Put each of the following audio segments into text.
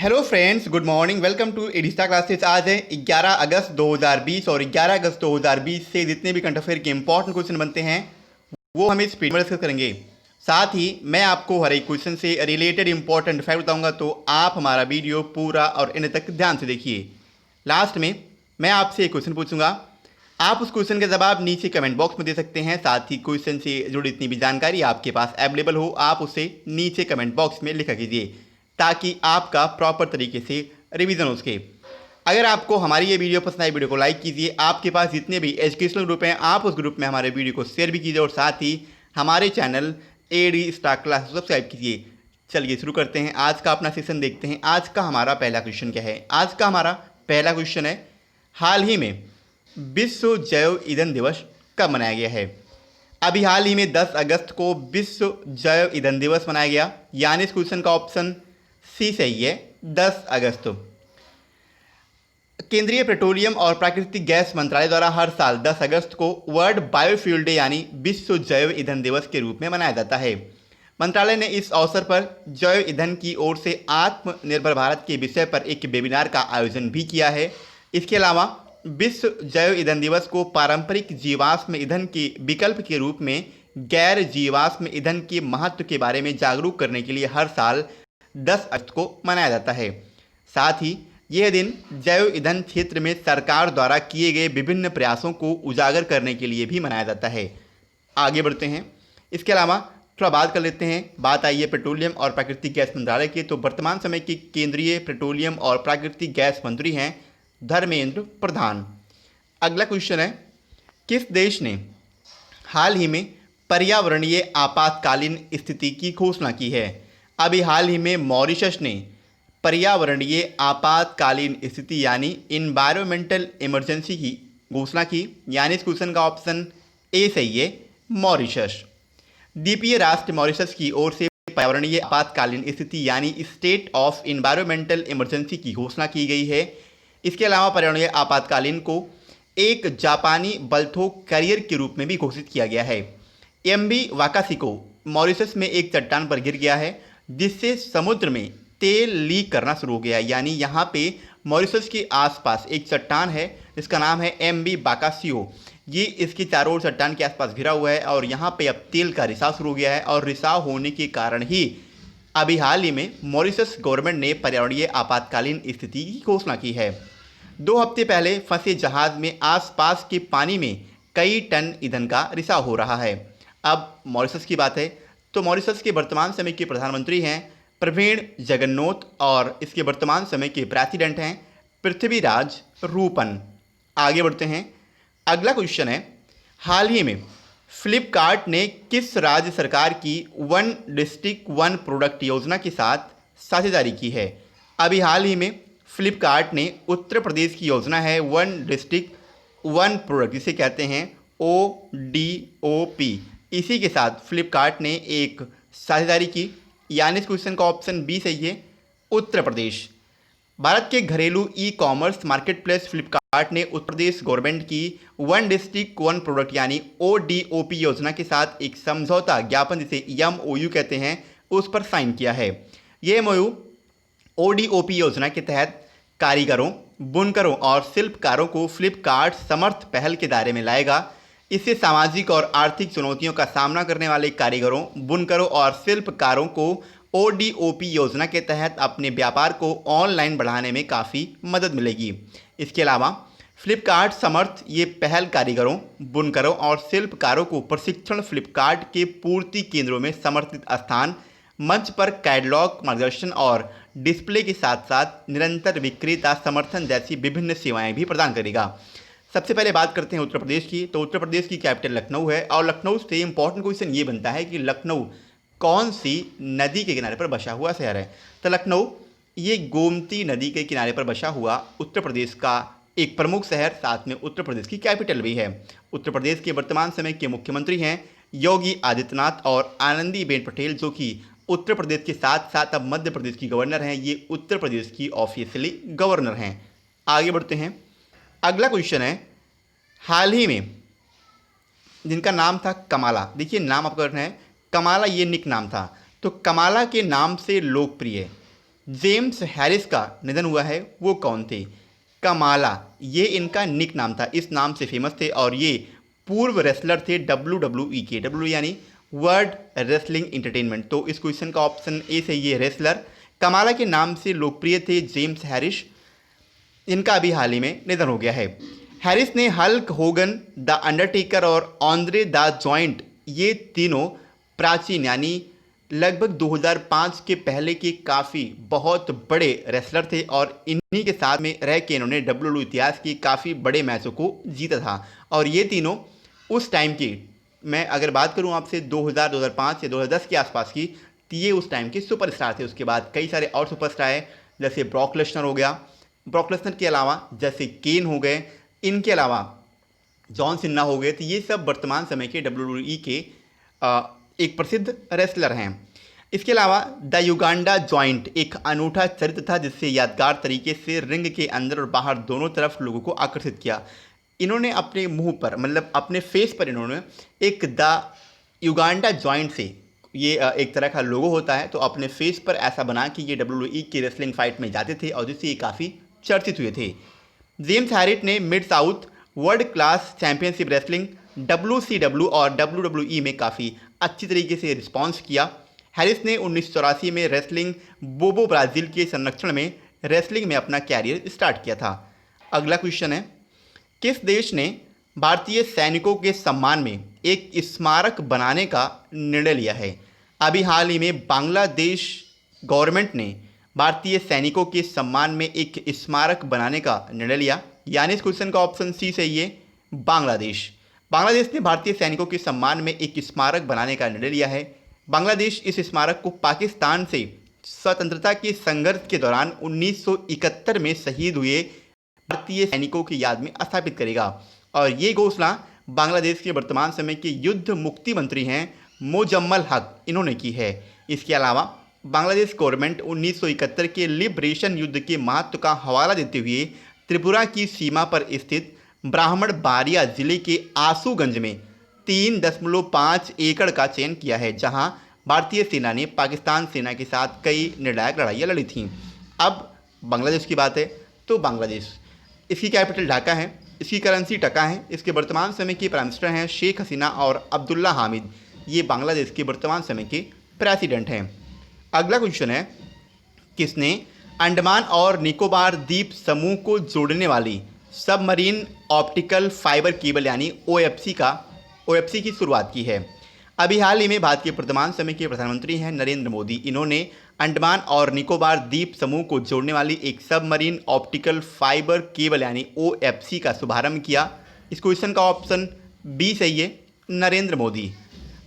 Hello friends, good morning. Welcome to Edista classes. आज है 11 अगस्त 2020 और 11 अगस्त 2020 से जितने भी करंट अफेयर के इंपॉर्टेंट क्वेश्चन बनते हैं वो हम इस वीडियो में डिस्कस करेंगे। साथ ही मैं आपको हर एक क्वेश्चन से रिलेटेड इंपॉर्टेंट फैक्ट बताऊंगा, तो आप हमारा वीडियो पूरा और एंड तक ध्यान से देखिए। लास्ट में मैं आपसे एक क्वेश्चन पूछूंगा, आप उस क्वेश्चन का जवाब नीचे कमेंट बॉक्स में दे सकते हैं। साथ ही क्वेश्चन से जुड़ी इतनी भी जानकारी आपके पास अवेलेबल हो, आप उसे नीचे कमेंट बॉक्स में लिखा कीजिए ताकि आपका प्रॉपर तरीके से रिवीजन हो सके। अगर आपको हमारी ये वीडियो पसंद आई, वीडियो को लाइक कीजिए। आपके पास जितने भी एजुकेशनल ग्रुप हैं आप उस ग्रुप में हमारे वीडियो को शेयर भी कीजिए और साथ ही हमारे channel AD star class subscribe कीजिए। चलिए शुरू करते हैं, आज का अपना सेशन देखते हैं। आज का हमारा पहला क्वेश्चन क्या है? आज का हमारा पहला क्वेश्चन है, हाल ही में विश्व जैव ईंधन दिवस कब मनाया गया है? अभी हाल ही में 10 अगस्त को विश्व जैव ईंधन दिवस मनाया गया, यानी इस क्वेश्चन का ऑप्शन सी सही है, 10 अगस्त। केंद्रीय पेट्रोलियम और प्राकृतिक गैस मंत्रालय द्वारा हर साल 10 अगस्त को वर्ल्ड बायोफ्यूल डे यानी विश्व जैव ईंधन दिवस के रूप में मनाया जाता है। मंत्रालय ने इस अवसर पर जैव ईंधन की ओर से आत्मनिर्भर भारत के विषय पर एक वेबिनार का आयोजन भी किया है। इसके अलावा विश्व जैव ईंधन दिवस को पारंपरिक जीवाश्म ईंधन के विकल्प के रूप में गैर जीवाश्म ईंधन के महत्व के बारे में जागरूक करने के लिए हर साल 10 अगस्त को मनाया जाता है। साथ ही यह दिन जैव ईंधन क्षेत्र में सरकार द्वारा किए गए विभिन्न प्रयासों को उजागर करने के लिए भी मनाया जाता है। आगे बढ़ते हैं, इसके अलावा थोड़ा बात कर लेते हैं। बात आई है पेट्रोलियम और प्राकृतिक गैस मंत्रालय की, तो वर्तमान समय के केंद्रीय पेट्रोलियम और प्राकृतिक गैस मंत्री हैं धर्मेंद्र प्रधान। अगला क्वेश्चन है, किस देश ने हाल ही में पर्यावरणीय आपातकालीन स्थिति की घोषणा की है? अभी हाल ही में मॉरिशस ने पर्यावरणीय आपातकालीन स्थिति यानी इन्वायरमेंटल इमरजेंसी की घोषणा की, यानी इस क्वेश्चन का ऑप्शन ए सही है, मॉरिशस। द्वीपीय राष्ट्र मॉरिशस की ओर से पर्यावरणीय आपातकालीन स्थिति यानी स्टेट ऑफ इन्वायरमेंटल इमरजेंसी की घोषणा की गई है। इसके अलावा पर्यावरणीय आपातकालीन को एक जापानी बल्थोक कैरियर के रूप में भी घोषित किया गया है। एमवी वाकासिको मॉरिशस में एक चट्टान पर गिर गया है जिससे समुद्र में तेल लीक करना शुरू हो गया, यानी यहाँ पे मॉरिशस के आसपास एक चट्टान है जिसका नाम है एमवी बाकासियो। ये इसके चारों ओर चट्टान के आसपास घिरा हुआ है और यहाँ पे अब तेल का रिसाव शुरू हो गया है और रिसाव होने के कारण ही अभी हाल ही में मॉरिशस गवर्नमेंट ने पर्यावरणीय आपातकालीन स्थिति की घोषणा की है। 2 हफ्ते पहले फंसे जहाज में आसपास के पानी में कई टन ईंधन का रिसाव हो रहा है। अब मॉरिशस की बात है, तो मॉरिशस के वर्तमान समय के प्रधानमंत्री हैं प्रवीण जगन्नोथ और इसके वर्तमान समय के प्रेसिडेंट हैं पृथ्वीराज रूपन। आगे बढ़ते हैं, अगला क्वेश्चन है, हाल ही में फ्लिपकार्ट ने किस राज्य सरकार की वन डिस्ट्रिक्ट वन प्रोडक्ट योजना के साथ साझेदारी की है? अभी हाल ही में फ्लिपकार्ट ने उत्तर प्रदेश की योजना है वन डिस्ट्रिक्ट वन प्रोडक्ट, जिसे कहते हैं ODOP, इसी के साथ फ्लिपकार्ट ने एक साझेदारी की, यानी इस क्वेश्चन का ऑप्शन बी सही है, उत्तर प्रदेश। भारत के घरेलू e commerce market place Flipkart ने उत्तर प्रदेश गवर्नमेंट की वन डिस्ट्रिक्ट वन प्रोडक्ट यानी ODOP योजना के साथ एक समझौता ज्ञापन, जिसे MOU कहते हैं, उस पर साइन किया है। ये MOU ODOP योजना के तहत कारीगरों, बुनकरों और शिल्पकारों को फ्लिपकार्ट समर्थ पहल के दायरे में लाएगा। इससे सामाजिक और आर्थिक चुनौतियों का सामना करने वाले कारीगरों, बुनकरों और शिल्पकारों को ODOP योजना के तहत अपने व्यापार को ऑनलाइन बढ़ाने में काफ़ी मदद मिलेगी। इसके अलावा फ्लिपकार्ट समर्थ ये पहल कारीगरों, बुनकरों और शिल्पकारों को प्रशिक्षण, फ्लिपकार्ट के पूर्ति केंद्रों में समर्थित स्थान, मंच पर कैटलॉग मार्गदर्शन और डिस्प्ले के साथ साथ निरंतर विक्रेता समर्थन जैसी विभिन्न सेवाएं भी प्रदान करेगा। सबसे पहले बात करते हैं उत्तर प्रदेश की, तो उत्तर प्रदेश की कैपिटल लखनऊ है और लखनऊ से इंपॉर्टेंट क्वेश्चन ये बनता है कि लखनऊ कौन सी नदी के किनारे पर बसा हुआ शहर है? तो लखनऊ ये गोमती नदी के किनारे पर बसा हुआ उत्तर प्रदेश का एक प्रमुख शहर, साथ में उत्तर प्रदेश की कैपिटल भी है। उत्तर प्रदेश के वर्तमान समय के मुख्यमंत्री हैं योगी आदित्यनाथ और आनंदीबेन पटेल, जो कि उत्तर प्रदेश के साथ साथ अब मध्य प्रदेश की गवर्नर हैं। ये उत्तर प्रदेश की ऑफिशियली गवर्नर हैं। आगे बढ़ते हैं, अगला क्वेश्चन है, हाल ही में जिनका नाम था कमाला, देखिए नाम आपका है कमाला, ये निक नाम था, तो कमाला के नाम से लोकप्रिय जेम्स हैरिस का निधन हुआ है वो कौन थे? कमाला, ये इनका निक नाम था, इस नाम से फेमस थे और ये पूर्व रेसलर थे WWE के। डब्ल्यू यानी वर्ल्ड रेसलिंग एंटरटेनमेंट। तो इस क्वेश्चन का ऑप्शन ए सही है, रेसलर। कमाला के नाम से लोकप्रिय थे जेम्स हैरिस, इनका अभी हाल ही में निधन हो गया है। हैरिस ने हल्क होगन, द अंडरटेकर और ऑन्द्रे द जॉइंट, ये तीनों प्राचीन यानी लगभग 2005 के पहले के काफ़ी बहुत बड़े रेसलर थे और इन्हीं के साथ में रह के इन्होंने डब्ल्यूडब्ल्यू इतिहास की काफ़ी बड़े मैचों को जीता था। और ये तीनों उस टाइम की, मैं अगर बात करूं आपसे 2000, 2005 या 2010 के आसपास की, तो ये उस टाइम के सुपरस्टार थे। उसके बाद कई सारे और सुपरस्टार हैं, जैसे ब्रॉक लेसनर हो गया, ब्रॉक लेसनर के अलावा जैसे केन हो गए, इनके अलावा जॉन सिन्ना हो गए। तो ये सब वर्तमान समय के डब्ल्यूडब्ल्यूई के एक प्रसिद्ध रेसलर हैं। इसके अलावा द युगांडा जॉइंट एक अनूठा चरित्र था जिससे यादगार तरीके से रिंग के अंदर और बाहर दोनों तरफ लोगों को आकर्षित किया। इन्होंने अपने मुंह पर, मतलब अपने फेस पर, इन्होंने एक द युगांडा जॉइंट से, ये एक तरह का लोगो होता है, तो अपने फेस पर ऐसा बना कि ये डब्ल्यूडब्ल्यूई की रेसलिंग फाइट में जाते थे और जिससे ये काफ़ी चर्चित हुए थे। जेम्स हैरिस ने mid south world class championship wrestling WCW और WWE में काफ़ी अच्छी तरीके से रिस्पॉन्स किया। हैरिस ने 1984 में रेसलिंग बोबो ब्राज़ील के संरक्षण में रेसलिंग में अपना कैरियर स्टार्ट किया था। अगला क्वेश्चन है, किस देश ने भारतीय सैनिकों के सम्मान में एक स्मारक बनाने का निर्णय लिया है? अभी हाल ही में बांग्लादेश गवर्नमेंट ने भारतीय सैनिकों के सम्मान में एक स्मारक बनाने का निर्णय लिया, यानी इस क्वेश्चन का ऑप्शन सी सही है, बांग्लादेश। बांग्लादेश ने भारतीय सैनिकों के सम्मान में एक स्मारक बनाने का निर्णय लिया है। बांग्लादेश इस स्मारक को पाकिस्तान से स्वतंत्रता के संघर्ष के दौरान 1971 में शहीद हुए भारतीय सैनिकों की याद में स्थापित करेगा। और ये घोषणा बांग्लादेश के वर्तमान समय के युद्ध मुक्ति मंत्री हैं मोजम्मल हक, इन्होंने की है। इसके अलावा बांग्लादेश गवर्नमेंट 1971 के लिबरेशन युद्ध के महत्व का हवाला देते हुए त्रिपुरा की सीमा पर स्थित ब्राह्मण बारिया जिले के आसूगंज में 3.5 एकड़ का चयन किया है, जहां भारतीय सेना ने पाकिस्तान सेना के साथ कई निर्णायक लड़ाइयाँ लड़ी थीं। अब बांग्लादेश की बात है तो बांग्लादेश, इसकी कैपिटल ढाका है, इसकी करेंसी टका है, इसके वर्तमान समय के प्राइम मिनिस्टर हैं शेख हसीना और अब्दुल्ला हामिद, ये बांग्लादेश के वर्तमान समय के प्रेसिडेंट हैं। अगला क्वेश्चन है, किसने अंडमान और निकोबार द्वीप समूह को जोड़ने वाली सबमरीन ऑप्टिकल फाइबर केबल यानी OFC की शुरुआत की है? अभी हाल ही में भारत के वर्तमान समय के प्रधानमंत्री हैं नरेंद्र मोदी, इन्होंने अंडमान और निकोबार द्वीप समूह को जोड़ने वाली एक सबमरीन ऑप्टिकल फाइबर केबल यानी OFC का शुभारंभ किया। इस क्वेश्चन का ऑप्शन बी सही है, नरेंद्र मोदी।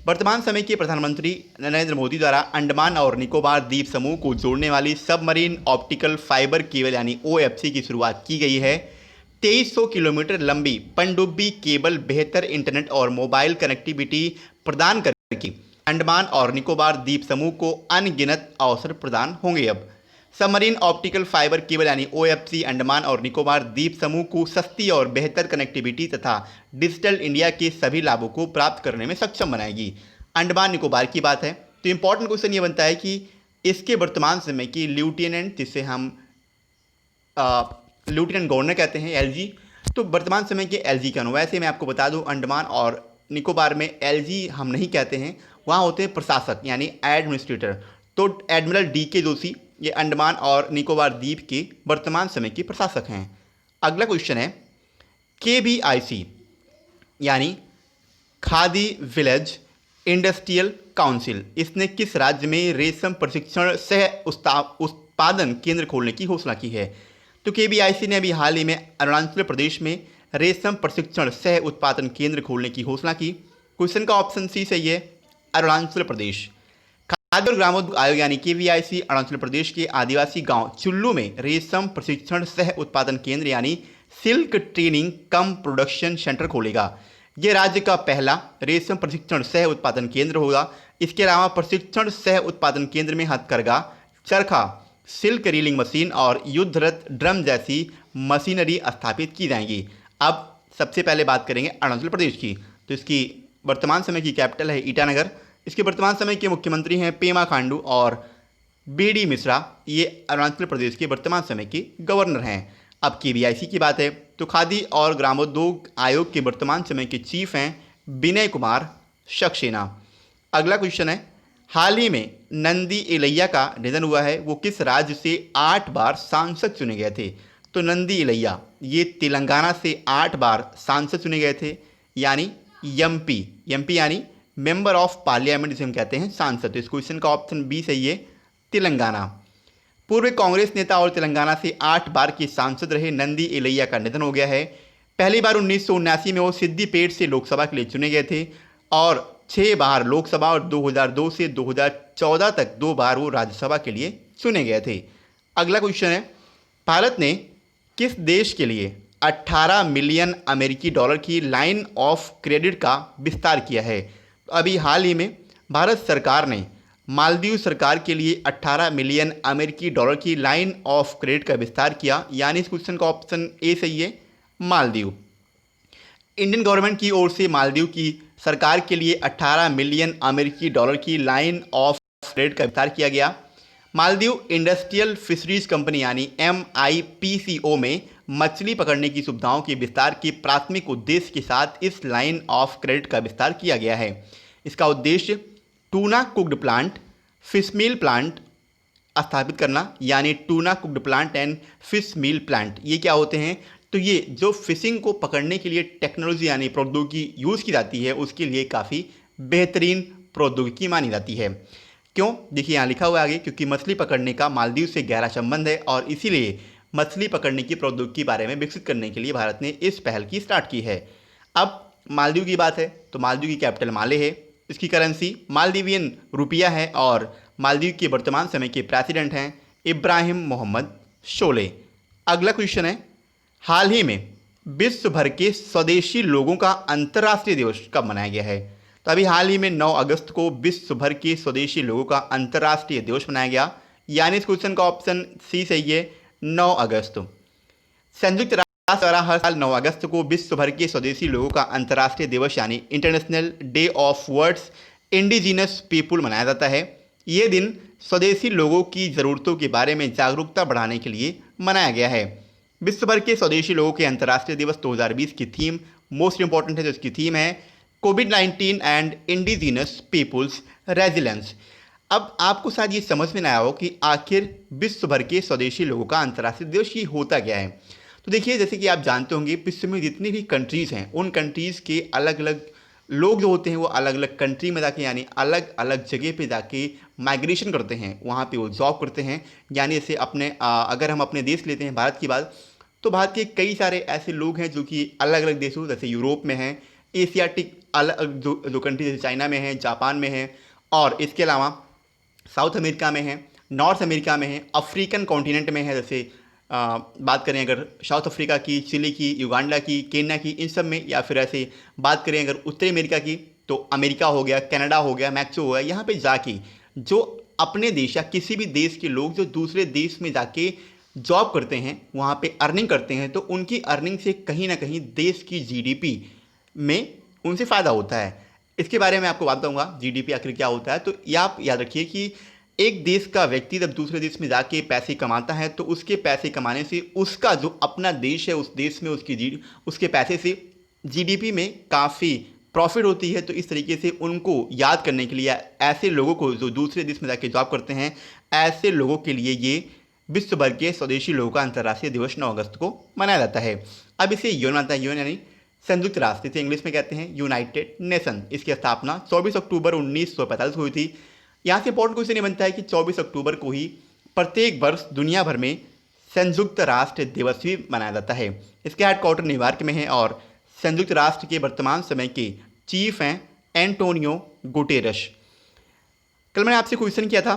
वर्तमान समय के प्रधानमंत्री नरेंद्र मोदी द्वारा अंडमान और निकोबार द्वीप समूह को जोड़ने वाली सबमरीन ऑप्टिकल फाइबर केबल यानी OFC की शुरुआत की गई है। 2300 किलोमीटर लंबी पनडुब्बी केबल बेहतर इंटरनेट और मोबाइल कनेक्टिविटी प्रदान करके अंडमान और निकोबार द्वीप समूह को अनगिनत अवसर प्रदान होंगे। अब सबमरीन ऑप्टिकल फाइबर केबल यानी OFC अंडमान और निकोबार द्वीप समूह को सस्ती और बेहतर कनेक्टिविटी तथा डिजिटल इंडिया के सभी लाभों को प्राप्त करने में सक्षम बनाएगी। अंडमान निकोबार की बात है तो इंपॉर्टेंट क्वेश्चन ये बनता है कि इसके वर्तमान समय की लेफ्टिनेंट, जिसे हम लेफ्टिनेंट गवर्नर कहते हैं, LG, तो वर्तमान समय के LG क्या हो? वैसे मैं आपको बता दूं अंडमान और निकोबार में LG हम नहीं कहते हैं, वहाँ होते हैं प्रशासक यानी एडमिनिस्ट्रेटर। तो एडमिरल DK जोशी ये अंडमान और निकोबार द्वीप के वर्तमान समय के प्रशासक हैं। अगला क्वेश्चन है, KVIC यानी खादी विलेज इंडस्ट्रियल काउंसिल, इसने किस राज्य में रेशम प्रशिक्षण सह उत्पादन केंद्र खोलने की घोषणा की है? तो KVIC ने अभी हाल ही में अरुणाचल प्रदेश में रेशम प्रशिक्षण सह उत्पादन केंद्र खोलने की घोषणा की। क्वेश्चन का ऑप्शन सी सही है, अरुणाचल प्रदेश। खाद्य और ग्रामोद्योग आयोग यानी KVIC अरुणाचल प्रदेश के आदिवासी गांव चुल्लू में रेशम प्रशिक्षण सह उत्पादन केंद्र यानी सिल्क ट्रेनिंग कम प्रोडक्शन सेंटर खोलेगा। यह राज्य का पहला रेशम प्रशिक्षण सह उत्पादन केंद्र होगा। इसके अलावा प्रशिक्षण सह उत्पादन केंद्र में हथकरघा, चरखा, सिल्क रीलिंग मशीन और युद्धरत ड्रम जैसी मशीनरी स्थापित की जाएंगी। अब सबसे पहले बात करेंगे अरुणाचल प्रदेश की, तो इसकी वर्तमान समय की कैपिटल है ईटानगर। इसके वर्तमान समय के मुख्यमंत्री हैं पेमा खांडू और बीडी मिश्रा, ये अरुणाचल प्रदेश के वर्तमान समय के गवर्नर हैं। अब केवीआईसी की बात है तो खादी और ग्रामोद्योग आयोग के वर्तमान समय के चीफ हैं विनय कुमार सक्सेना। अगला क्वेश्चन है, हाल ही में नंदी इलैया का निधन हुआ है, वो किस राज्य से 8 बार सांसद चुने गए थे? तो नंदी इलैया ये तेलंगाना से 8 बार सांसद चुने गए थे, यानी एमपी यानी मेंबर ऑफ पार्लियामेंट जिसे हम कहते हैं सांसद। तो इस क्वेश्चन का ऑप्शन बी सही है, तेलंगाना। पूर्व कांग्रेस नेता और तेलंगाना से 8 बार के सांसद रहे नंदी इलैया का निधन हो गया है। पहली बार 1979 में वो सिद्दीपेट से लोकसभा के लिए चुने गए थे और 6 बार लोकसभा और 2002 से 2014 तक 2 बार वो राज्यसभा के लिए चुने गए थे। अगला क्वेश्चन है, भारत ने किस देश के लिए 18 मिलियन अमेरिकी डॉलर की लाइन ऑफ क्रेडिट का विस्तार किया है? अभी हाल ही में भारत सरकार ने मालदीव सरकार के लिए 18 मिलियन अमेरिकी डॉलर की लाइन ऑफ क्रेडिट का विस्तार किया, यानी इस क्वेश्चन का ऑप्शन ए सही है, मालदीव। इंडियन गवर्नमेंट की ओर से मालदीव की सरकार के लिए 18 मिलियन अमेरिकी डॉलर की लाइन ऑफ क्रेडिट का विस्तार किया गया। मालदीव इंडस्ट्रियल फिशरीज कंपनी यानी MIPCO में मछली पकड़ने की सुविधाओं के विस्तार के प्राथमिक उद्देश्य के साथ इस लाइन ऑफ क्रेडिट का विस्तार किया गया है। इसका उद्देश्य tuna cooked plant, fish meal plant स्थापित करना, यानी tuna cooked plant and fish meal plant. ये क्या होते हैं? तो ये जो फिशिंग को पकड़ने के लिए टेक्नोलॉजी यानी प्रौद्योगिकी यूज़ की जाती है, उसके लिए काफ़ी बेहतरीन प्रौद्योगिकी मानी जाती है। क्यों? देखिए यहाँ लिखा हुआ है आगे, क्योंकि मछली पकड़ने का मालदीव से गहरा संबंध है और इसीलिए मछली पकड़ने की प्रौद्योगिकी के बारे में विकसित करने के लिए भारत ने इस पहल की स्टार्ट की है। अब मालदीव की बात है तो मालदीव की कैपिटल माले है, इसकी करेंसी मालदीवियन रुपया है और मालदीव के वर्तमान समय के प्रेसिडेंट हैं इब्राहिम मोहम्मद शोले। अगला क्वेश्चन है, हाल ही में विश्व भर के स्वदेशी लोगों का अंतर्राष्ट्रीय दिवस कब मनाया गया है? तो अभी हाल ही में 9 अगस्त को विश्व भर के स्वदेशी लोगों का अंतर्राष्ट्रीय दिवस मनाया गया, यानी इस क्वेश्चन का ऑप्शन सी सही है, 9 अगस्त। संयुक्त राष्ट्र द्वारा हर साल 9 अगस्त को विश्व भर के स्वदेशी लोगों का अंतर्राष्ट्रीय दिवस यानी international day of words indigenous people मनाया जाता है। ये दिन स्वदेशी लोगों की ज़रूरतों के बारे में जागरूकता बढ़ाने के लिए मनाया गया है। विश्व भर के स्वदेशी लोगों के अंतर्राष्ट्रीय दिवस 2020 की थीम मोस्ट इंपॉर्टेंट है, जो इसकी थीम है कोविड-19 एंड इंडिजिनस पीपुल्स रेजिलेंस। अब आपको शायद ये समझ में ना आया हो कि आखिर विश्व भर के स्वदेशी लोगों का अंतर्राष्ट्रीय दिवस ये होता क्या है। तो देखिए, जैसे कि आप जानते होंगे विश्व में जितनी भी कंट्रीज़ हैं उन कंट्रीज़ के अलग अलग लोग जो होते हैं वो अलग अलग कंट्री में जाके यानी अलग अलग जगह पे जाके माइग्रेशन करते हैं, वहाँ पे वो जॉब करते हैं। यानी जैसे अगर हम अपने देश लेते हैं भारत की बात, तो भारत के कई सारे ऐसे लोग हैं जो कि अलग अलग देशों जैसे यूरोप में हैं, एशियाटिक अलग जो कंट्री जैसे चाइना में है, जापान में है, और इसके अलावा साउथ अमेरिका में है, नॉर्थ अमेरिका में है, अफ्रीकन कॉन्टिनेंट में है। जैसे बात करें अगर साउथ अफ्रीका की, चिली की, युगांडा की, केन्या की, इन सब में, या फिर ऐसे बात करें अगर उत्तरी अमेरिका की तो अमेरिका हो गया, कनाडा हो गया, मैक्सिको हो गया। यहाँ पे जाके जो अपने देश या किसी भी देश के लोग जो दूसरे देश में जाके जॉब करते हैं, वहाँ पे अर्निंग करते हैं, तो उनकी अर्निंग से कहीं ना कहीं देश की जीडीपी में उनसे फ़ायदा होता है। इसके बारे में आपको बताऊंगा जीडीपी आखिर क्या होता है। तो ये आप याद रखिए कि एक देश का व्यक्ति जब दूसरे देश में जाके पैसे कमाता है तो उसके पैसे कमाने से उसका जो अपना देश है उस देश में उसके पैसे से जीडीपी में काफ़ी प्रॉफिट होती है। तो इस तरीके से उनको याद करने के लिए, ऐसे लोगों को जो दूसरे देश में जाके जॉब करते हैं, ऐसे लोगों के लिए ये विश्व भर के स्वदेशी लोगों का अंतर्राष्ट्रीय दिवस 9 अगस्त को मनाया जाता है। अब इसे यूएन आता है, यूएन यानी संयुक्त राष्ट्र, इसे इंग्लिश में कहते हैं यूनाइटेड नेशन। इसकी स्थापना 24 अक्टूबर 1945 को हुई थी। यहाँ से इंपॉर्टेंट क्वेश्चन ये बनता है कि 24 अक्टूबर को ही प्रत्येक वर्ष दुनिया भर में संयुक्त राष्ट्र दिवस भी मनाया जाता है। इसके हेडक्वार्टर न्यूयॉर्क में है और संयुक्त राष्ट्र के वर्तमान समय के चीफ हैं एंटोनियो गुटेरस। कल मैंने आपसे क्वेश्चन किया था,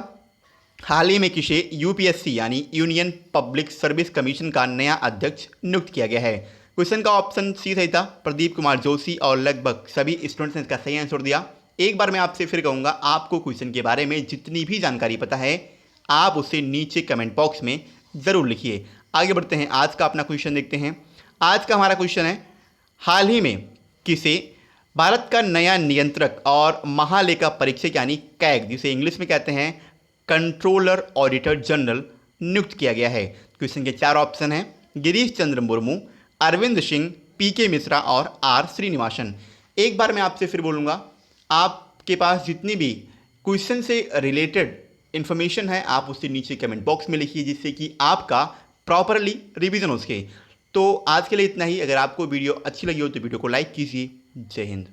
हाल ही में किसे यूपीएससी यानी यूनियन पब्लिक सर्विस कमीशन का नया अध्यक्ष नियुक्त किया गया है? क्वेश्चन का ऑप्शन सी सही था, प्रदीप कुमार जोशी, और लगभग सभी स्टूडेंट्स ने इसका सही आंसर दिया। एक बार मैं आपसे फिर कहूँगा, आपको क्वेश्चन के बारे में जितनी भी जानकारी पता है आप उसे नीचे कमेंट बॉक्स में ज़रूर लिखिए। आगे बढ़ते हैं, आज का अपना क्वेश्चन देखते हैं। आज का हमारा क्वेश्चन है, हाल ही में किसे भारत का नया नियंत्रक और महालेखा परीक्षक यानी कैग, जिसे इंग्लिश में कहते हैं कंट्रोलर ऑडिटर जनरल नियुक्त किया गया है। क्वेश्चन के 4 ऑप्शन हैं, गिरीश चंद्र मुर्मू, अरविंद सिंह, पीके मिश्रा और आर श्रीनिवासन। एक बार मैं आपसे फिर बोलूँगा, आपके पास जितनी भी क्वेश्चन से रिलेटेड इन्फॉर्मेशन है आप उससे नीचे कमेंट बॉक्स में लिखिए, जिससे कि आपका प्रॉपरली रिवीजन हो सके। तो आज के लिए इतना ही। अगर आपको वीडियो अच्छी लगी हो तो वीडियो को लाइक कीजिए। जय हिंद।